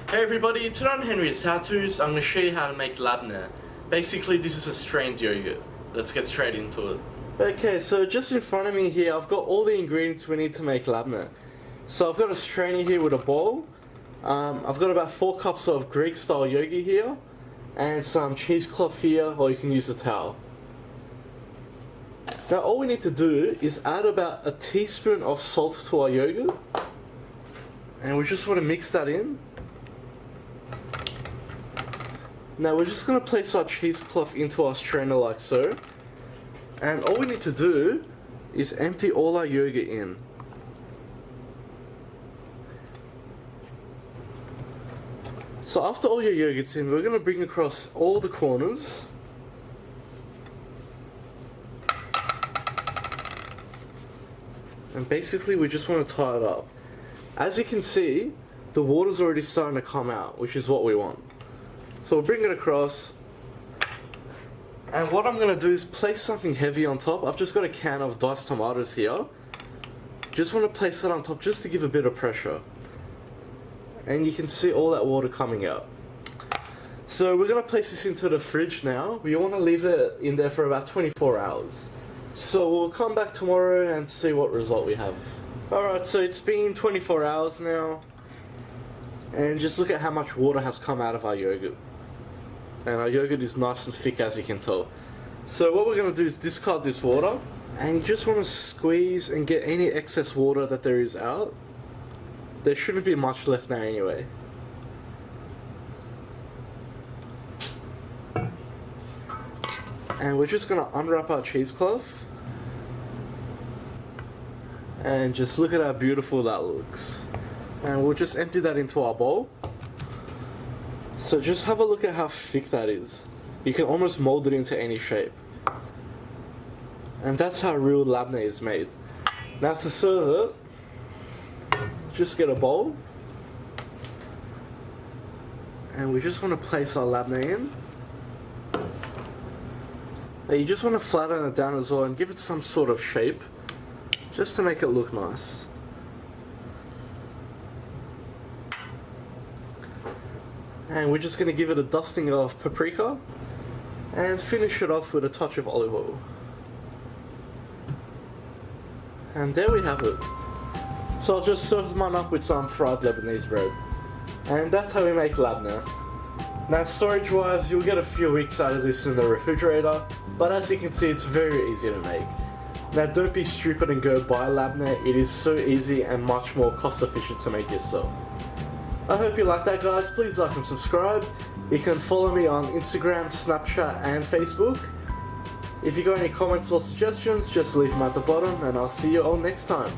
Hey everybody, today on Henry's HowTos, I'm going to show you how to make labneh. Basically, this is a strained yogurt. Let's get straight into it. Okay, so just in front of me here, I've got all the ingredients we need to make labneh. So I've got a strainer here with a bowl. I've got about 4 cups of Greek style yogurt here, and some cheesecloth here, or you can use a towel. Now all we need to do is add about a teaspoon of salt to our yogurt, and we just want to mix that in. Now we're just going to place our cheesecloth into our strainer like so, and all we need to do is empty all our yogurt in. So after all your yogurt's in, we're going to bring across all the corners. And basically we just want to tie it up. As you can see, the water's already starting to come out, which is what we want. So we'll bring it across, and what I'm going to do is place something heavy on top. I've just got a can of diced tomatoes here. Just want to place that on top just to give a bit of pressure. And you can see all that water coming out. So we're going to place this into the fridge now. We want to leave it in there for about 24 hours. So we'll come back tomorrow and see what result we have. Alright, so it's been 24 hours now. And just look at how much water has come out of our yogurt. And our yogurt is nice and thick, as you can tell. So what we're going to do is discard this water, and you just want to squeeze and get any excess water that there is out. There shouldn't be much left now anyway. And we're just going to unwrap our cheesecloth, and just look at how beautiful that looks. And we'll just empty that into our bowl. So just have a look at how thick that is. You can almost mold it into any shape. And that's how real labneh is made. Now to serve it, just get a bowl. And we just want to place our labneh in. Now you just want to flatten it down as well and give it some sort of shape, just to make it look nice. And we're just going to give it a dusting of paprika and finish it off with a touch of olive oil. And there we have it. So I'll just serve mine up with some fried Lebanese bread. And that's how we make labneh. Now storage wise, you'll get a few weeks out of this in the refrigerator, but as you can see, it's very easy to make. Now don't be stupid and go buy labneh. It is so easy and much more cost efficient to make yourself. I hope you like that, guys. Please like and subscribe. You can follow me on Instagram, Snapchat and Facebook. If you got any comments or suggestions, just leave them at the bottom, and I'll see you all next time.